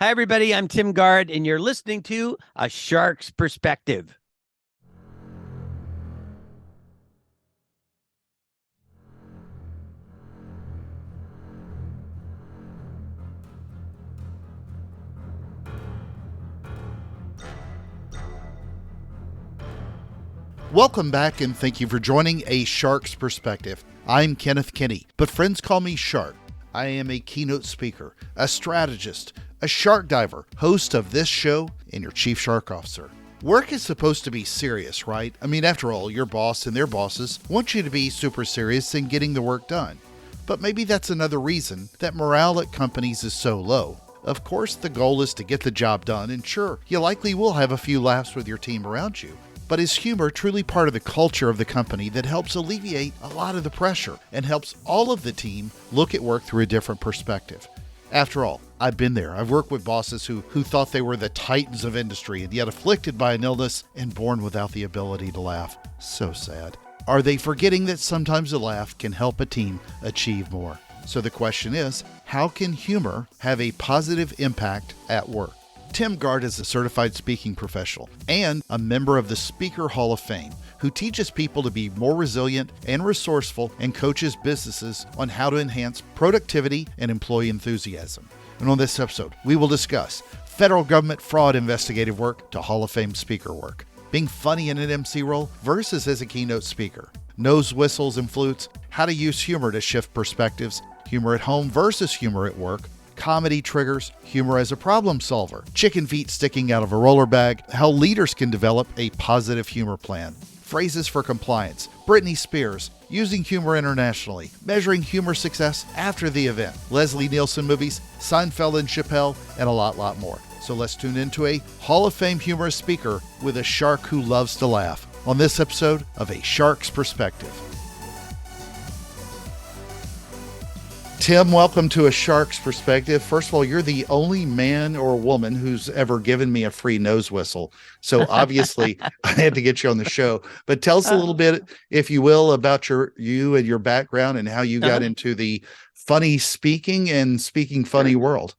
Hi, everybody. I'm Tim Gard, and you're listening to A Shark's Perspective. Welcome back, and thank you for joining A Shark's Perspective. I'm Kenneth Kinney, but friends call me Shark. I am a keynote speaker, a strategist, a shark diver, host of this show, and your chief shark officer. Work is supposed to be serious, right? I mean, after all, your boss and their bosses want you to be super serious in getting the work done. But maybe that's another reason that morale at companies is so low. Of course, the goal is to get the job done, and sure, you likely will have a few laughs with your team around you. But is humor truly part of the culture of the company that helps alleviate a lot of the pressure and helps all of the team look at work through a different perspective? After all, I've been there. I've worked with bosses who thought they were the titans of industry and yet afflicted by an illness and born without the ability to laugh. So sad. Are they forgetting that sometimes a laugh can help a team achieve more? So the question is, how can humor have a positive impact at work? Tim Gard is a certified speaking professional and a member of the Speaker Hall of Fame who teaches people to be more resilient and resourceful and coaches businesses on how to enhance productivity and employee enthusiasm. And on this episode, we will discuss federal government fraud investigative work to Hall of Fame speaker work, being funny in an MC role versus as a keynote speaker, nose whistles and flutes, how to use humor to shift perspectives, humor at home versus humor at work, comedy triggers, humor as a problem solver, chicken feet sticking out of a roller bag, how leaders can develop a positive humor plan, phrases for compliance, Britney Spears, using humor internationally, measuring humor success after the event, Leslie Nielsen movies, Seinfeld and Chappelle, and a lot more. So let's tune into a Hall of Fame humorous speaker with a shark who loves to laugh on this episode of A Shark's Perspective. Tim, welcome to A Shark's Perspective. First of all, you're the only man or woman who's ever given me a free nose whistle. So obviously I had to get you on the show. But tell us a little bit, if you will, about you and your background and how you got into the funny speaking and speaking funny world.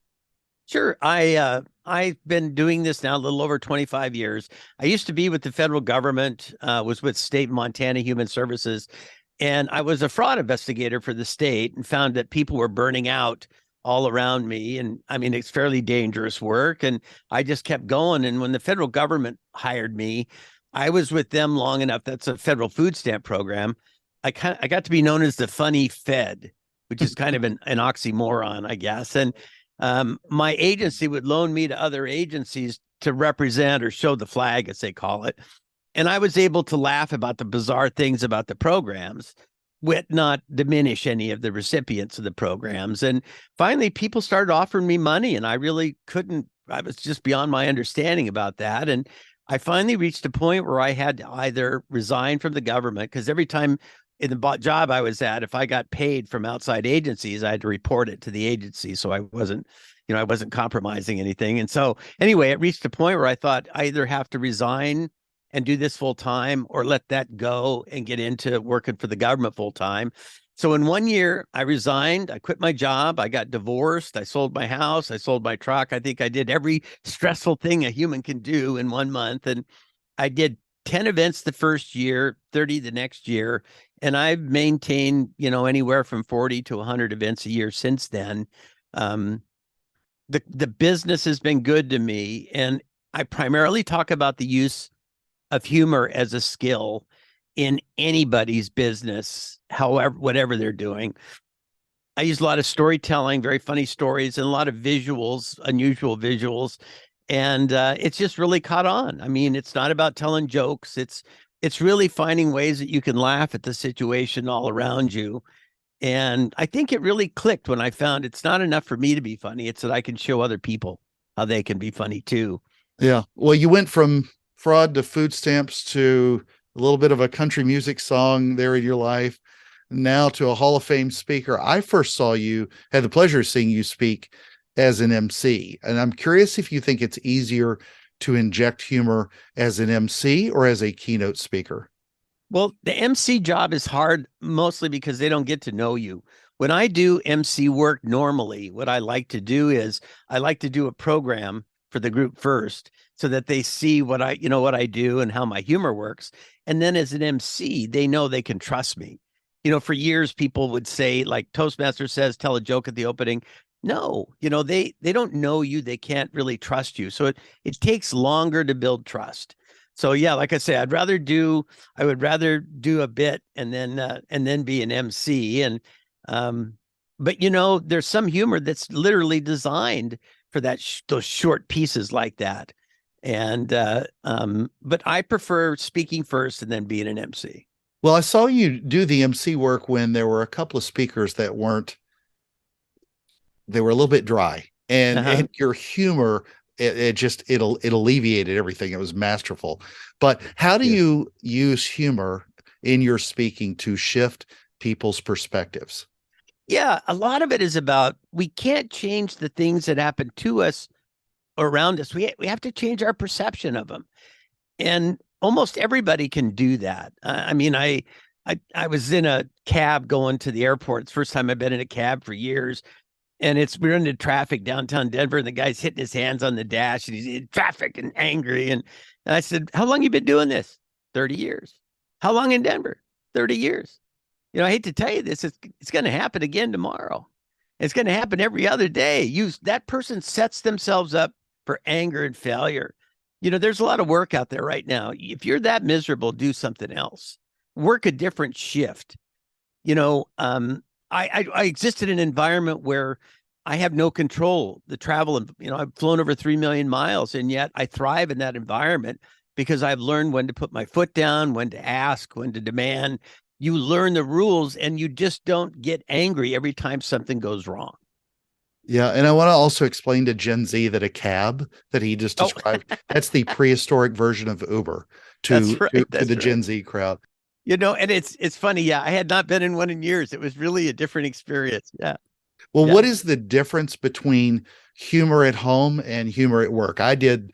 Sure. I've been doing this now a little over 25 years. I used to be with the federal government, was with state Montana Human Services. And I was a fraud investigator for the state and found that people were burning out all around me. And I mean, it's fairly dangerous work. And I just kept going. And when the federal government hired me, I was with them long enough. That's a federal food stamp program. I got to be known as the funny Fed, which is kind of an oxymoron, I guess. And my agency would loan me to other agencies to represent or show the flag, as they call it. And I was able to laugh about the bizarre things about the programs, with not diminish any of the recipients of the programs. And finally, people started offering me money, and I really couldn't. I was just beyond my understanding about that. And I finally reached a point where I had to either resign from the government, because every time in the job I was at, if I got paid from outside agencies, I had to report it to the agency. So I wasn't compromising anything. And so anyway, it reached a point where I thought I either have to resign and do this full time or let that go and get into working for the government full time. So in 1 year, I resigned. I quit my job. I got divorced. I sold my house. I sold my truck. I think I did every stressful thing a human can do in 1 month. And I did 10 events the first year, 30 the next year. And I've maintained, anywhere from 40 to 100 events a year since then. The business has been good to me. And I primarily talk about the use of humor as a skill in anybody's business, however, whatever they're doing. I use a lot of storytelling, very funny stories, and a lot of visuals, unusual visuals. And it's just really caught on. I mean, it's not about telling jokes. It's really finding ways that you can laugh at the situation all around you. And I think it really clicked when I found it's not enough for me to be funny. It's that I can show other people how they can be funny too. Yeah. Well, you went from fraud to food stamps to a little bit of a country music song there in your life, now to a Hall of Fame speaker. I first had the pleasure of seeing you speak as an MC. And I'm curious if you think it's easier to inject humor as an MC or as a keynote speaker. Well, the MC job is hard, mostly because they don't get to know you. When I do MC work normally, what I like to do is I like to do a program for the group first so that they see what what I do and how my humor works. And then as an MC, they know they can trust me. For years people would say, like Toastmaster says, tell a joke at the opening. No, they don't know you, they can't really trust you. So it takes longer to build trust. So yeah, like I say, I would rather do a bit and then be an MC. And um, but there's some humor that's literally designed for those short pieces like that. And but I prefer speaking first and then being an MC. Well, I saw you do the MC work when there were a couple of speakers that weren't, they were a little bit dry, and your humor, it alleviated everything. It was masterful. But how do you use humor in your speaking to shift people's perspectives? Yeah, a lot of it is about we can't change the things that happen to us around us. We have to change our perception of them. And almost everybody can do that. I mean, I was in a cab going to the airport. It's the first time I've been in a cab for years. And we're into traffic downtown Denver, and the guy's hitting his hands on the dash, and he's in traffic and angry. And I said, "How long you been doing this?" 30 years. How long in Denver? 30 years. I hate to tell you this, it's going to happen again tomorrow. It's going to happen every other day. That person sets themselves up for anger and failure. There's a lot of work out there right now. If you're that miserable, do something else. Work a different shift. I exist in an environment where I have no control. The travel, and I've flown over 3 million miles, and yet I thrive in that environment because I've learned when to put my foot down, when to ask, when to demand. You learn the rules, and you just don't get angry every time something goes wrong. Yeah, and I want to also explain to Gen Z that a cab that he just described, that's the prehistoric version of Uber to the Gen Z crowd. And it's funny. Yeah, I had not been in one in years. It was really a different experience. Yeah. Well, what is the difference between humor at home and humor at work? I did,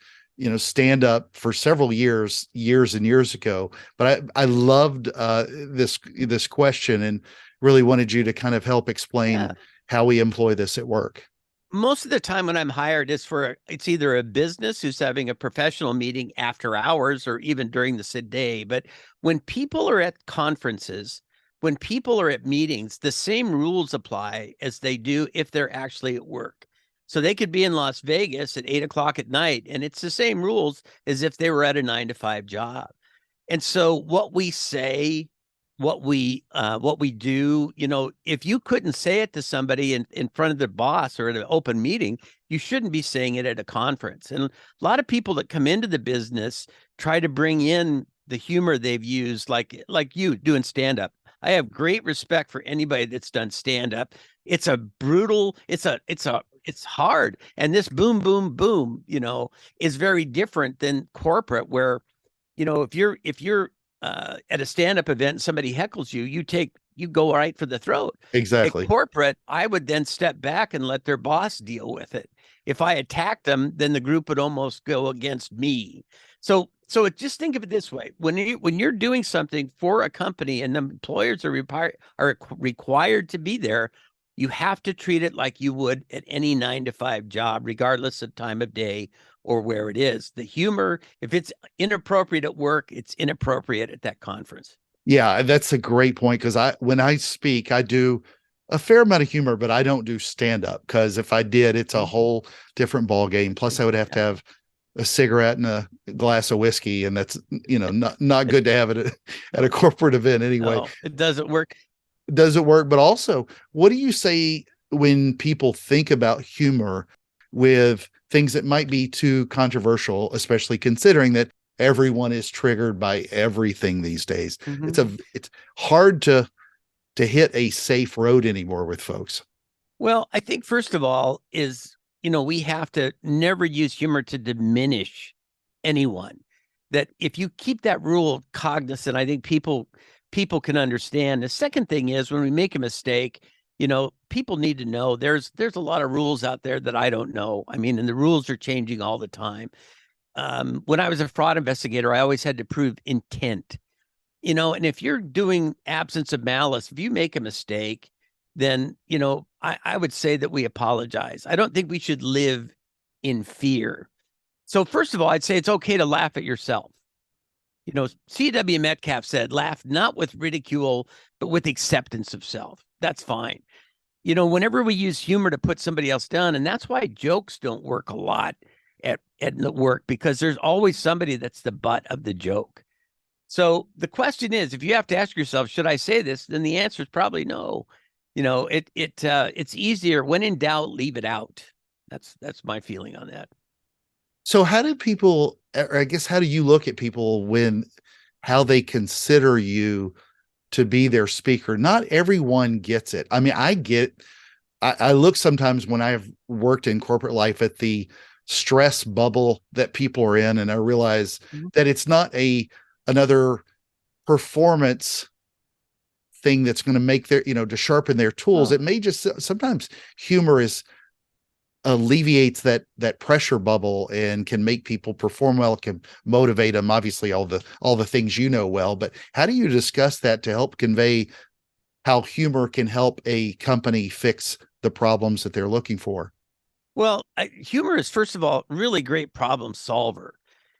stand up for several years and years ago, but I loved this question and really wanted you to kind of help explain how we employ this at work. Most of the time when I'm hired, it's either a business who's having a professional meeting after hours or even during the day. But when people are at conferences, when people are at meetings, the same rules apply as they do if they're actually at work. So they could be in Las Vegas at 8 o'clock at night, and it's the same rules as if they were at a 9-to-5 job. And so what we say, what we do, if you couldn't say it to somebody in front of the boss or at an open meeting, you shouldn't be saying it at a conference. And a lot of people that come into the business try to bring in the humor they've used, like you doing stand-up. I have great respect for anybody that's done stand-up. It's a brutal, it's hard. And this boom, boom, boom, is very different than corporate, where, if you're at a stand-up event and somebody heckles you, you go right for the throat. Exactly. At corporate, I would then step back and let their boss deal with it. If I attacked them, then the group would almost go against me. So just think of it this way: when you're doing something for a company and the employers are required to be there, you have to treat it like you would at any 9-to-5 job, regardless of time of day or where it is. The humor, if it's inappropriate at work, it's inappropriate at that conference. Yeah, that's a great point, because when I speak, I do a fair amount of humor, but I don't do stand up, because if I did, it's a whole different ball game. Plus, I would have to have a cigarette and a glass of whiskey, and that's not good to have it at a corporate event anyway. No, it doesn't work. Does it work? But also, what do you say when people think about humor with things that might be too controversial, especially considering that everyone is triggered by everything these days? Mm-hmm. It's hard to hit a safe road anymore with folks. Well, I think first of all is, we have to never use humor to diminish anyone. That if you keep that rule cognizant, I think people can understand. The second thing is, when we make a mistake, people need to know there's a lot of rules out there that I don't know. I mean, and the rules are changing all the time. When I was a fraud investigator, I always had to prove intent. And if you're doing absence of malice, if you make a mistake, then, I would say that we apologize. I don't think we should live in fear. So first of all, I'd say it's okay to laugh at yourself. C.W. Metcalf said, laugh not with ridicule, but with acceptance of self. That's fine. Whenever we use humor to put somebody else down, and that's why jokes don't work a lot at work, because there's always somebody that's the butt of the joke. So the question is, if you have to ask yourself, should I say this? Then the answer is probably no. It's easier when in doubt, leave it out. That's my feeling on that. So how do people, or I guess, how do you look at people when how they consider you to be their speaker? Not everyone gets it. I mean, I look sometimes when I've worked in corporate life at the stress bubble that people are in, and I realize that it's not another performance thing that's going to make their, to sharpen their tools. It may just, sometimes humor alleviates that pressure bubble and can make people perform well, can motivate them. Obviously all the things well, but how do you discuss that to help convey how humor can help a company fix the problems that they're looking for? Well, humor is, first of all, really great problem solver.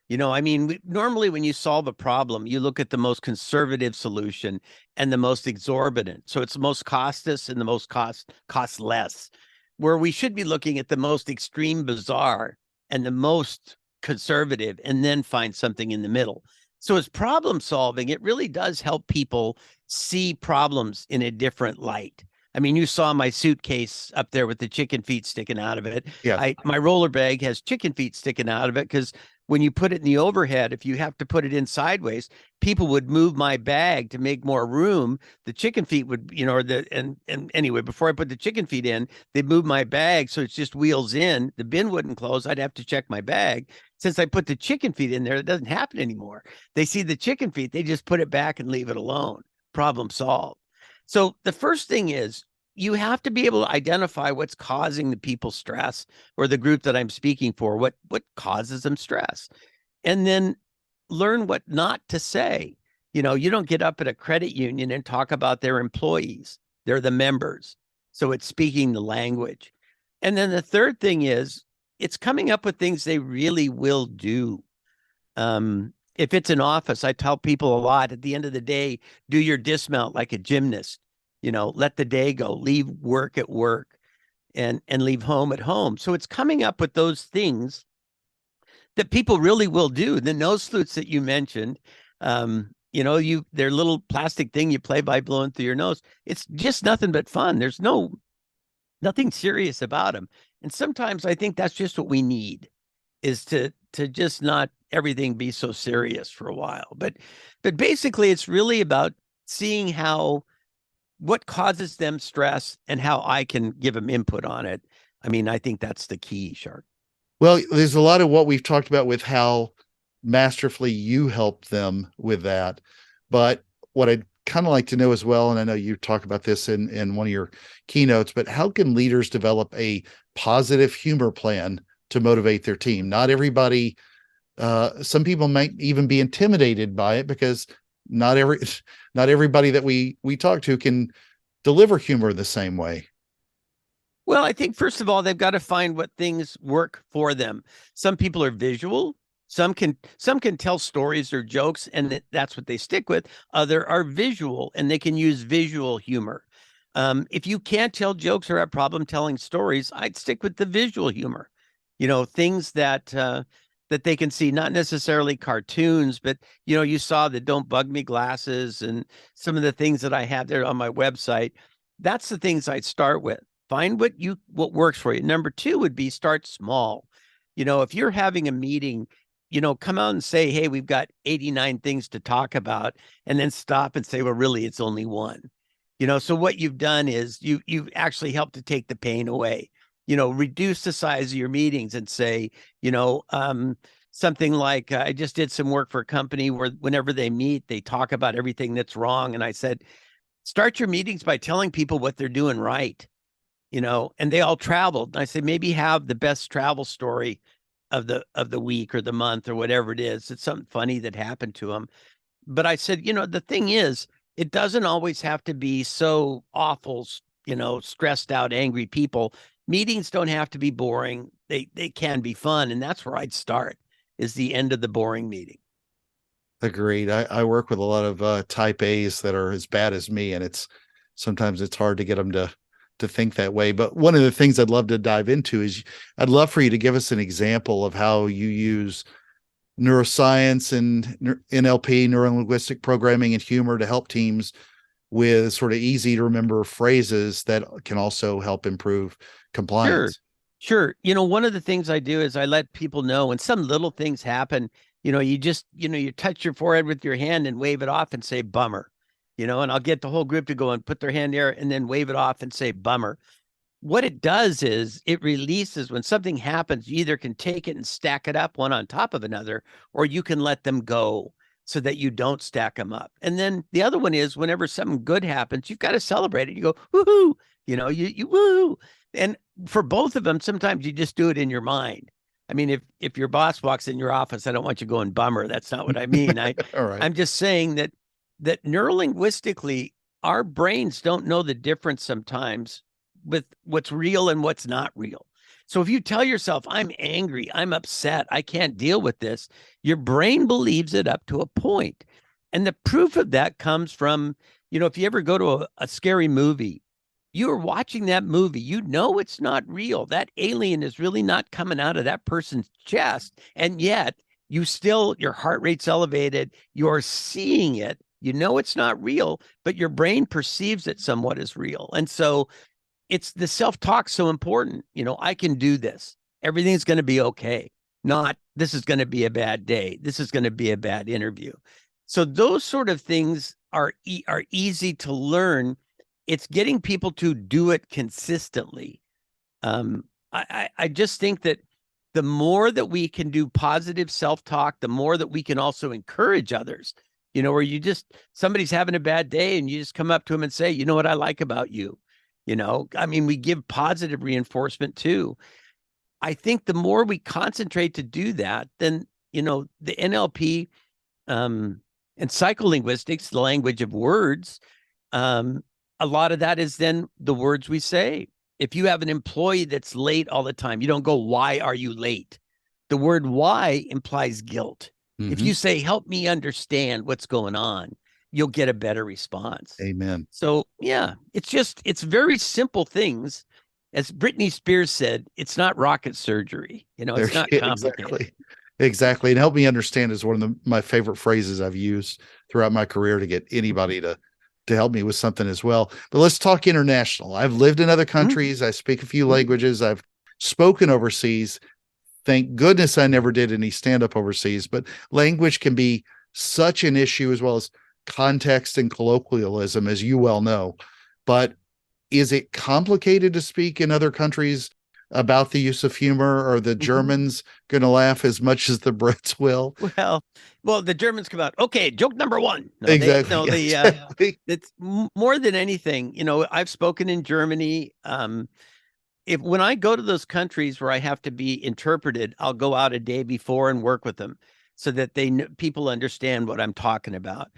Normally when you solve a problem, you look at the most conservative solution and the most exorbitant. So it's the most costless and the most cost less, where we should be looking at the most extreme bizarre and the most conservative, and then find something in the middle. So as problem solving, it really does help people see problems in a different light. You saw my suitcase up there with the chicken feet sticking out of it. Yeah. My roller bag has chicken feet sticking out of it because when you put it in the overhead, if you have to put it in sideways, people would move my bag to make more room. The chicken feet would, and anyway, before I put the chicken feet in, they'd move my bag. So it's just wheels in, the bin wouldn't close. I'd have to check my bag. Since I put the chicken feet in there, it doesn't happen anymore. They see the chicken feet, they just put it back and leave it alone. Problem solved. So the first thing is, you have to be able to identify what's causing the people stress, or the group that I'm speaking for, what causes them stress, and then learn what not to say. You don't get up at a credit union and talk about their employees. They're the members. So it's speaking the language. And then the third thing is, it's coming up with things they really will do. If it's an office, I tell people a lot, at the end of the day, do your dismount like a gymnast. Let the day go, leave work at work, and leave home at home. So it's coming up with those things that people really will do. The nose flutes that you mentioned, their little plastic thing you play by blowing through your nose. It's just nothing but fun. There's nothing serious about them. And sometimes I think that's just what we need, is to just not everything be so serious for a while. But basically it's really about seeing what causes them stress and how I can give them input on it. I think that's the key, Shark. Well, there's a lot of what we've talked about with how masterfully you help them with that. But what I'd kind of like to know as well, and I know you talk about this in one of your keynotes, but how can leaders develop a positive humor plan to motivate their team? Not everybody, some people might even be intimidated by it, because not everybody that we talk to can deliver humor the same way. Well, I think first of all, they've got to find what things work for them. Some people are visual. Some can tell stories or jokes, and that's what they stick with. Other are visual, and they can use visual humor. If you can't tell jokes or have problem telling stories, I'd stick with the visual humor. Things that they can see, not necessarily cartoons, but you saw the Don't Bug Me glasses and some of the things that I have there on my website. That's the things I'd start with. Find what works for you. Number two would be start small. If you're having a meeting, come out and say, hey, we've got 89 things to talk about, and then stop and say, well, really, it's only one. So what you've done is you've actually helped to take the pain away. Reduce the size of your meetings and say, something like, I just did some work for a company where whenever they meet, they talk about everything that's wrong. And I said, start your meetings by telling people what they're doing right, and they all traveled. And I said, maybe have the best travel story of the week or the month or whatever it is. It's something funny that happened to them. But I said, the thing is, it doesn't always have to be so awful stressed out, angry people. Meetings don't have to be boring. They can be fun. And that's where I'd start, is the end of the boring meeting. Agreed. I work with a lot of type A's that are as bad as me, and sometimes it's hard to get them to think that way. But one of the things I'd love to dive into is I'd love for you to give us an example of how you use neuroscience and NLP, neuro-linguistic programming, and humor to help teams with sort of easy to remember phrases that can also help improve compliance. Sure. One of the things I do is I let people know when some little things happen, you just, you touch your forehead with your hand and wave it off and say bummer, and I'll get the whole group to go and put their hand there and then wave it off and say bummer. What it does is it releases when something happens, you either can take it and stack it up one on top of another, or you can let them go so that you don't stack them up. And then the other one is whenever something good happens, you've got to celebrate it. You go, woohoo, you woo. And for both of them, sometimes you just do it in your mind. I mean, if your boss walks in your office, I don't want you going bummer. That's not what I mean. All right. I'm just saying that neurolinguistically, our brains don't know the difference sometimes with what's real and what's not real. So if you tell yourself, I'm angry, I'm upset, I can't deal with this, your brain believes it up to a point. And the proof of that comes from, if you ever go to a scary movie, you're watching that movie, it's not real. That alien is really not coming out of that person's chest. And yet your heart rate's elevated, you're seeing it, it's not real, but your brain perceives it somewhat as real. And so it's the self-talk so important. I can do this. Everything's going to be okay. Not, this is going to be a bad day. This is going to be a bad interview. So those sort of things are easy to learn. It's getting people to do it consistently. I just think that the more that we can do positive self-talk, the more that we can also encourage others, where somebody's having a bad day and you just come up to them and say, you know what I like about you? We give positive reinforcement too. I think the more we concentrate to do that, then, the NLP and psycholinguistics, the language of words, a lot of that is then the words we say. If you have an employee that's late all the time, you don't go, why are you late? The word why implies guilt. Mm-hmm. If you say, help me understand what's going on, you'll get a better response. Amen. So yeah, it's very simple things. As Britney Spears said, it's not rocket surgery. It's not complicated. Exactly. And help me understand is one of my favorite phrases I've used throughout my career to get anybody to help me with something as well. But let's talk international. I've lived in other countries. Mm-hmm. I speak a few languages. I've spoken overseas. Thank goodness I never did any stand-up overseas, but language can be such an issue, as well as context and colloquialism, as you well know. But is it complicated to speak in other countries about the use of humor? Are the Germans going to laugh as much as the Brits will? Well, the Germans come out, okay, joke number one. Exactly. Exactly. It's more than anything. I've spoken in Germany. When I go to those countries where I have to be interpreted, I'll go out a day before and work with them so that people understand what I'm talking about.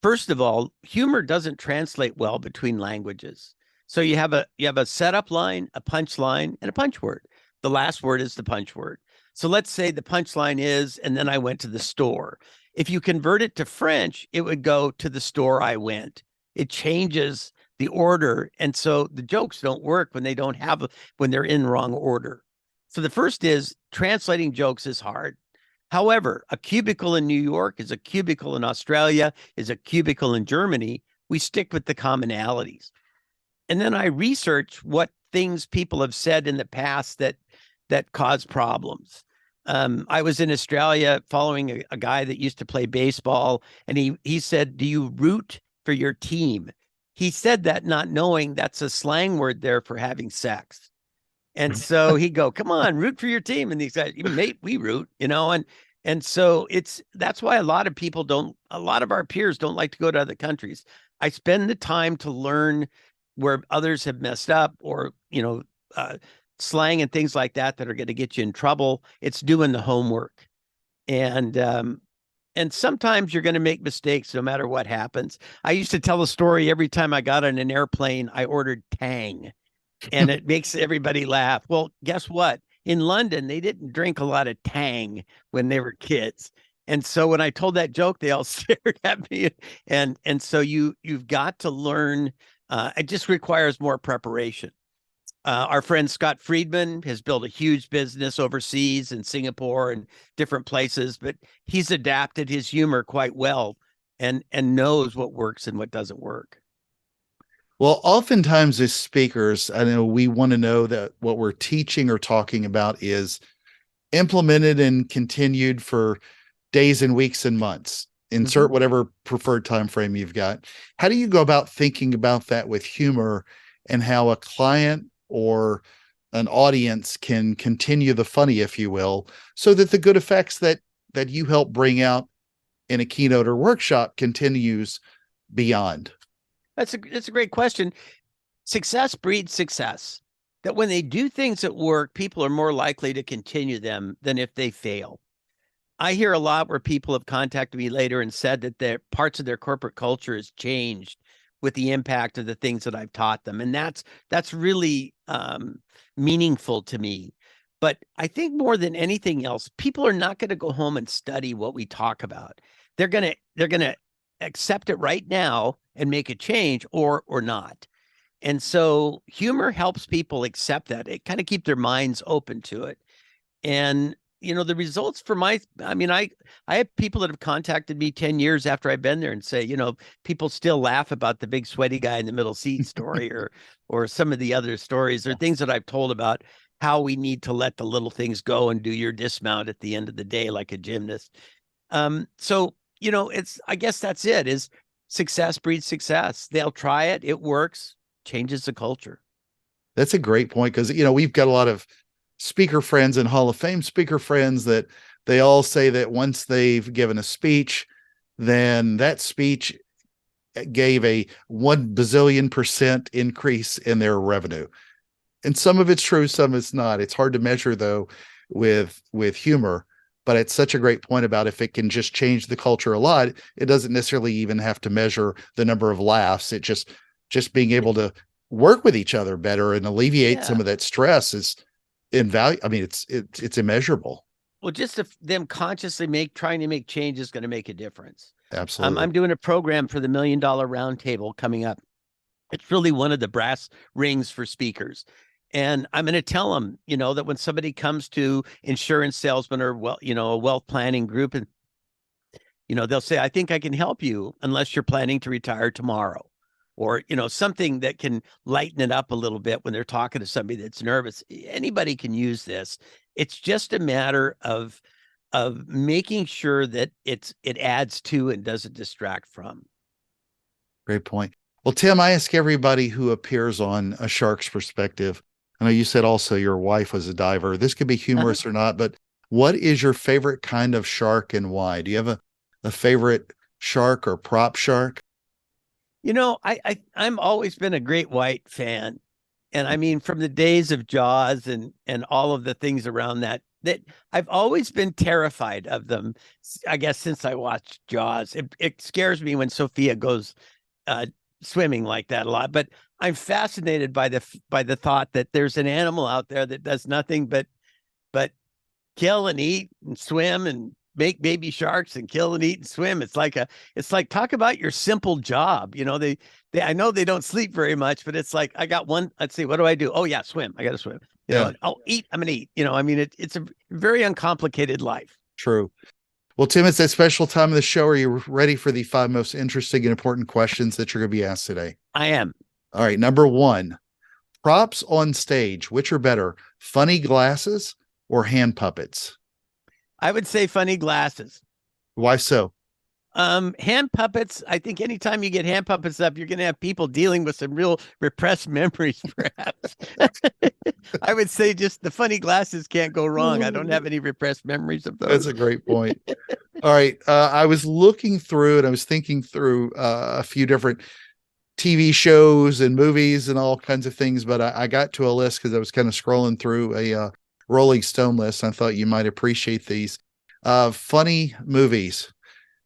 First of all, humor doesn't translate well between languages. So you have a setup line, a punch line, and a punch word. The last word is the punch word. So let's say the punch line is, and then I went to the store. If you convert it to French, it would go to the store I went. It changes the order. And so the jokes don't work when they're in wrong order. So the first is translating jokes is hard. However, a cubicle in New York is a cubicle in Australia, is a cubicle in Germany. We stick with the commonalities. And then I research what things people have said in the past that cause problems. I was in Australia following a guy that used to play baseball, and he said, do you root for your team? He said that not knowing that's a slang word there for having sex. And so he'd go, come on, root for your team. And he said, mate, we root, and so that's why a lot of our peers don't like to go to other countries. I spend the time to learn where others have messed up, or, slang and things like that are going to get you in trouble. It's doing the homework. And and sometimes you're going to make mistakes no matter what happens. I used to tell a story every time I got on an airplane, I ordered Tang, and it makes everybody laugh. Well, guess what? In London, they didn't drink a lot of Tang when they were kids. And so when I told that joke, they all stared at me. And so you've got to learn. It just requires more preparation. Our friend Scott Friedman has built a huge business overseas in Singapore and different places, but he's adapted his humor quite well and knows what works and what doesn't work. Well, oftentimes as speakers, I know we want to know that what we're teaching or talking about is implemented and continued for days and weeks and months. Insert whatever preferred time frame you've got. How do you go about thinking about that with humor and how a client or an audience can continue the funny, if you will, so that the good effects that you help bring out in a keynote or workshop continues beyond? That's a great question. Success breeds success. That when they do things at work, people are more likely to continue them than if they fail. I hear a lot where people have contacted me later and said that their parts of their corporate culture has changed with the impact of the things that I've taught them. And that's really meaningful to me. But I think more than anything else, people are not going to go home and study what we talk about. They're going to accept it right now and make a change or not. And so humor helps people accept that. It kind of keep their minds open to it. And the results for I have people that have contacted me 10 years after I've been there and say, people still laugh about the big sweaty guy in the middle seat story or some of the other stories or things that I've told about how we need to let the little things go and do your dismount at the end of the day like a gymnast. So I guess that's it, is success breeds success. They'll try it. It works, changes the culture. That's a great point. Cause we've got a lot of speaker friends and Hall of Fame speaker friends that they all say that once they've given a speech, then that speech gave a 1 bazillion% increase in their revenue. And some of it's true, some it's not. It's hard to measure though with humor. But it's such a great point about if it can just change the culture a lot, it doesn't necessarily even have to measure the number of laughs. It just being able to work with each other better and alleviate some of that stress is invaluable. I mean, it's immeasurable. Well, just them consciously trying to make change is going to make a difference. Absolutely. I'm doing a program for the $1 Million Roundtable coming up. It's really one of the brass rings for speakers. And I'm going to tell them, that when somebody comes to insurance salesman or a wealth planning group, and they'll say, I think I can help you unless you're planning to retire tomorrow, or something that can lighten it up a little bit when they're talking to somebody that's nervous. Anybody can use this. It's just a matter of making sure that it adds to and doesn't distract from. Great point. Well, Tim, I ask everybody who appears on A Shark's Perspective. I know you said also your wife was a diver. This could be humorous or not, but what is your favorite kind of shark and why? Do you have a favorite shark or prop shark? I'm always been a great white fan. And I mean, from the days of Jaws and all of the things around that I've always been terrified of them. I guess since I watched Jaws, it scares me when Sophia goes swimming like that a lot, but I'm fascinated by the thought that there's an animal out there that does nothing but kill and eat and swim and make baby sharks and kill and eat and swim. It's like talk about your simple job. I know they don't sleep very much, but it's like, I got one, let's see, what do I do? Oh yeah, swim. I got to swim. I'll eat. I'm going to eat. It's a very uncomplicated life. True. Well, Tim, it's that special time of the show. Are you ready for the 5 most interesting and important questions that you're going to be asked today? I am. All right. Number 1, props on stage. Which are better, funny glasses or hand puppets? I would say funny glasses. Why so? Hand puppets. I think anytime you get hand puppets up, you're going to have people dealing with some real repressed memories, perhaps. I would say just the funny glasses can't go wrong. I don't have any repressed memories of those. That's a great point. All right. I was looking through and I was thinking through a few different TV shows and movies and all kinds of things, but I got to a list because I was kind of scrolling through a Rolling Stone list. I thought you might appreciate these funny movies.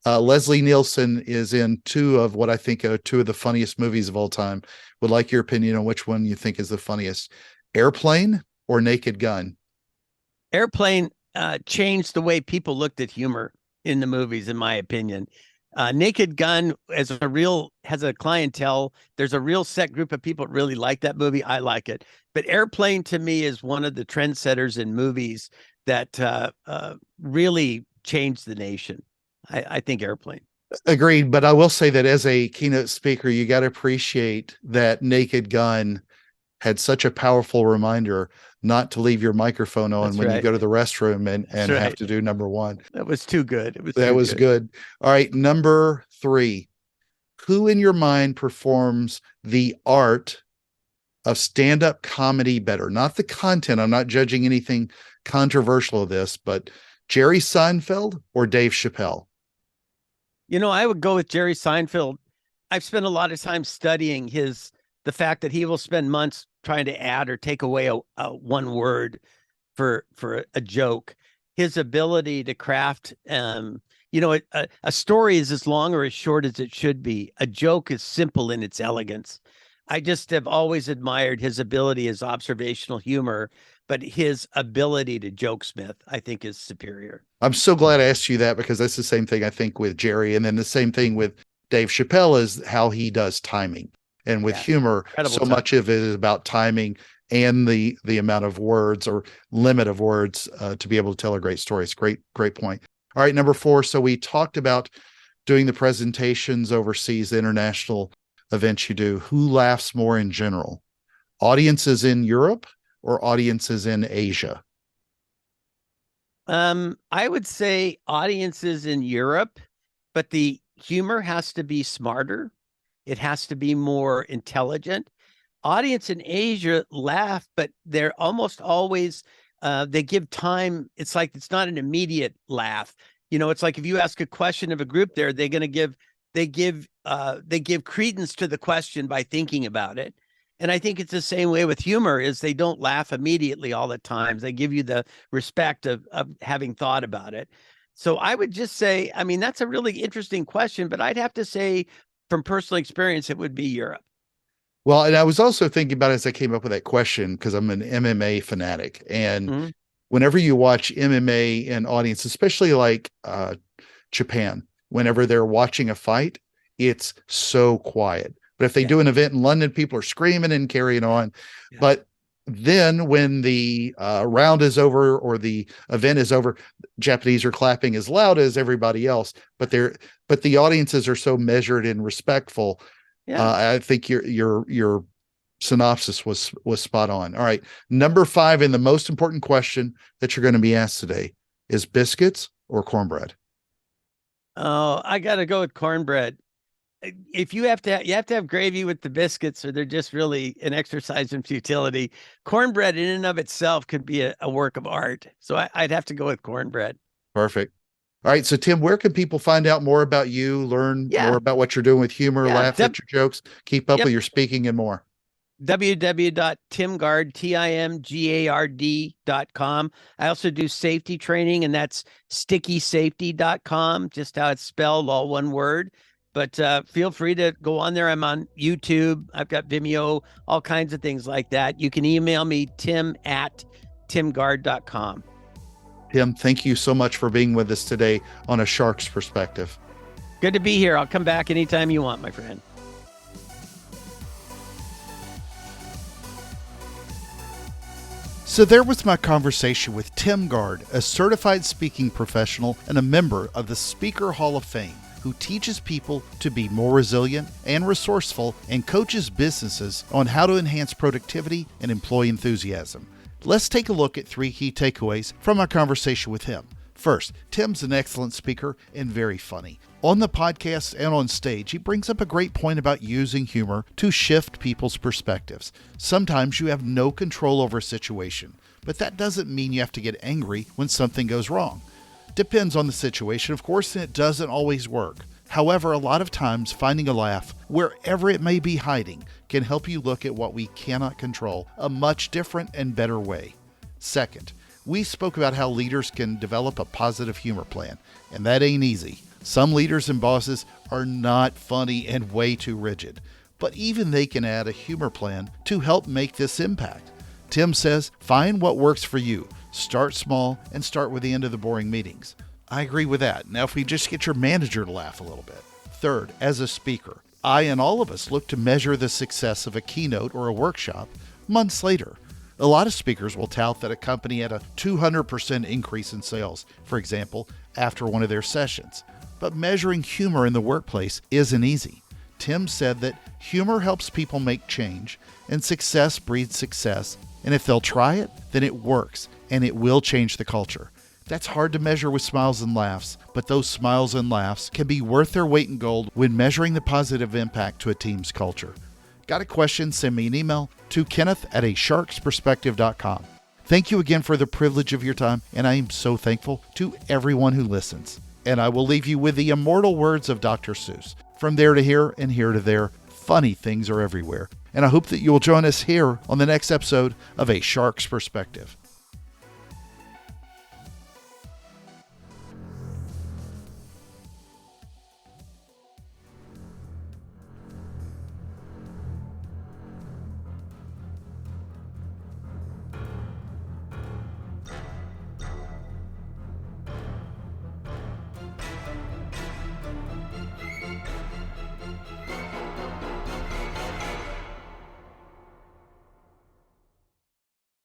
Leslie Nielsen is in two of what I think are two of the funniest movies of all time. Would like your opinion on which one you think is the funniest, Airplane or Naked Gun? Airplane changed the way people looked at humor in the movies, in my opinion. Naked Gun has a clientele. There's a real set group of people that really like that movie. I like it. But Airplane to me is one of the trendsetters in movies that really changed the nation. I think Airplane. Agreed. But I will say that as a keynote speaker, you got to appreciate that Naked Gun had such a powerful reminder not to leave your microphone on That's when you right. go to the restroom and That's have right. to do number one. That was too good. It was That too was good. All right. Number 3, who in your mind performs the art of stand-up comedy better? Not the content. I'm not judging anything controversial of this, but Jerry Seinfeld or Dave Chappelle? I would go with Jerry Seinfeld. I've spent a lot of time studying the fact that he will spend months trying to add or take away a one word for a joke. His ability to craft, a story is as long or as short as it should be. A joke is simple in its elegance. I just have always admired his ability as observational humor, but his ability to jokesmith, I think, is superior. I'm so glad I asked you that, because that's the same thing I think with Jerry. And then the same thing with Dave Chappelle is how he does timing. And with humor, so much of it is about timing and the amount of words or limit of words to be able to tell a great story. It's great point. All right, number 4. So we talked about doing the presentations overseas, the international events you do. Who laughs more in general? Audiences in Europe or audiences in Asia? I would say audiences in Europe, but the humor has to be smarter. It has to be more intelligent. Audience in Asia laugh, but they're almost always they give time. It's like it's not an immediate laugh. It's like if you ask a question of a group there, they give credence to the question by thinking about it. And I think it's the same way with humor, is they don't laugh immediately all the time. They give you the respect of having thought about it. So I would just say, I mean, that's a really interesting question, but I'd have to say from personal experience, it would be Europe. Well, and I was also thinking about it as I came up with that question, because I'm an MMA fanatic. And whenever you watch MMA in audience, especially like Japan, whenever they're watching a fight, it's so quiet. But if they do an event in London, people are screaming and carrying on. Yeah. But then when the round is over or the event is over, Japanese are clapping as loud as everybody else. But the audiences are so measured and respectful. Yeah. I think your synopsis was spot on. All right. Number 5, and the most important question that you're going to be asked today is biscuits or cornbread? Oh, I got to go with cornbread. If you have to have gravy with the biscuits, or they're just really an exercise in futility. Cornbread in and of itself could be a work of art. So I'd have to go with cornbread. Perfect. All right. So Tim, where can people find out more about you, learn more about what you're doing with humor, laugh at your jokes, keep up with your speaking and more? www.timgard.com. I also do safety training, and that's stickysafety.com, just how it's spelled, all one word. But feel free to go on there. I'm on YouTube. I've got Vimeo, all kinds of things like that. You can email me, tim@timgard.com. Tim, thank you so much for being with us today on A Shark's Perspective. Good to be here. I'll come back anytime you want, my friend. So there was my conversation with Tim Gard, a certified speaking professional and a member of the Speaker Hall of Fame, who teaches people to be more resilient and resourceful and coaches businesses on how to enhance productivity and employee enthusiasm. Let's take a look at 3 key takeaways from our conversation with him. First, Tim's an excellent speaker and very funny. On the podcast and on stage, he brings up a great point about using humor to shift people's perspectives. Sometimes you have no control over a situation, but that doesn't mean you have to get angry when something goes wrong. Depends on the situation, of course, and it doesn't always work. However, a lot of times finding a laugh, wherever it may be hiding, can help you look at what we cannot control a much different and better way. Second, we spoke about how leaders can develop a positive humor plan, and that ain't easy. Some leaders and bosses are not funny and way too rigid, but even they can add a humor plan to help make this impact. Tim says, find what works for you. Start small and start with the end of the boring meetings. I agree with that. Now, if we just get your manager to laugh a little bit. Third, as a speaker, I and all of us look to measure the success of a keynote or a workshop months later. A lot of speakers will tout that a company had a 200% increase in sales, for example, after one of their sessions. But measuring humor in the workplace isn't easy. Tim said that humor helps people make change, and success breeds success. And if they'll try it, then it works, and it will change the culture. That's hard to measure with smiles and laughs, but those smiles and laughs can be worth their weight in gold when measuring the positive impact to a team's culture. Got a question? Send me an email to kenneth@asharksperspective.com. Thank you again for the privilege of your time, and I am so thankful to everyone who listens. And I will leave you with the immortal words of Dr. Seuss. From there to here and here to there, funny things are everywhere. And I hope that you will join us here on the next episode of A Shark's Perspective.